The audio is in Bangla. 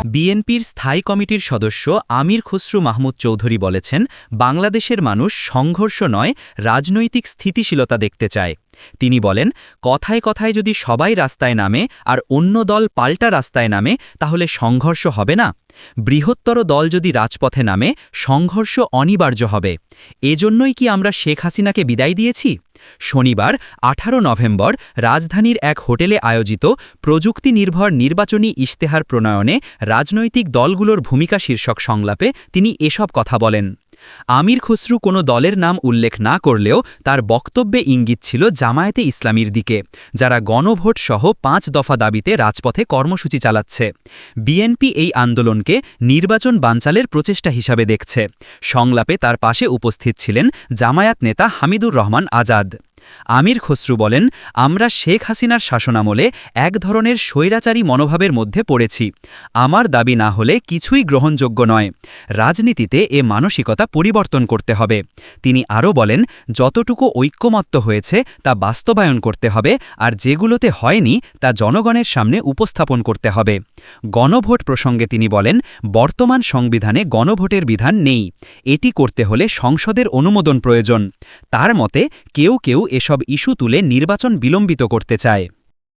বিএনপির স্থায়ী কমিটির সদস্য আমির খসরু মাহমুদ চৌধুরী বলেছেন, বাংলাদেশের মানুষ সংঘর্ষ নয়, রাজনৈতিক স্থিতিশীলতা দেখতে চায়। তিনি বলেন, কথায় কথায় যদি সবাই রাস্তায় নামে আর অন্য দল পাল্টা রাস্তায় নামে, তাহলে সংঘর্ষ হবে না। বৃহত্তর দল যদি রাজপথে নামে, সংঘর্ষ অনিবার্য হবে। এজন্যই কি আমরা শেখ হাসিনাকে বিদায় দিয়েছি? শনিবার ১৮ নভেম্বর রাজধানীর এক হোটেলে আয়োজিত প্রযুক্তি নির্ভর নির্বাচনী ইশতেহার প্রণয়নে রাজনৈতিক দলগুলোর ভূমিকা শীর্ষক সংলাপে তিনি এসব কথা বলেন। আমির খসরু কোনো দলের নাম উল্লেখ না করলেও তার বক্তব্যে ইঙ্গিত ছিল জামায়াতে ইসলামীর দিকে, যারা গণভোট সহ ৫ দফা দাবিতে রাজপথে কর্মসূচি চালাচ্ছে। বিএনপি এই আন্দোলনকে নির্বাচন বানচালের প্রচেষ্টা হিসাবে দেখছে। সংলাপে তার পাশে উপস্থিত ছিলেন জামায়াত নেতা হামিদুর রহমান আজাদ। আমির খসরু বলেন, আমরা শেখ হাসিনার শাসনামলে এক ধরনের স্বৈরাচারী মনোভাবের মধ্যে পড়েছি। আমার দাবি না হলে কিছুই গ্রহণযোগ্য নয়। রাজনীতিতে এ মানসিকতা পরিবর্তন করতে হবে। তিনি আরও বলেন, যতটুকু ঐক্যমত্য হয়েছে তা বাস্তবায়ন করতে হবে, আর যেগুলোতে হয়নি তা জনগণের সামনে উপস্থাপন করতে হবে। গণভোট প্রসঙ্গে তিনি বলেন, বর্তমান সংবিধানে গণভোটের বিধান নেই। এটি করতে হলে সংসদের অনুমোদন প্রয়োজন। তার মতে কেউ কেউ এসব ইস্যু তুলে নির্বাচন বিলম্বিত করতে চায়।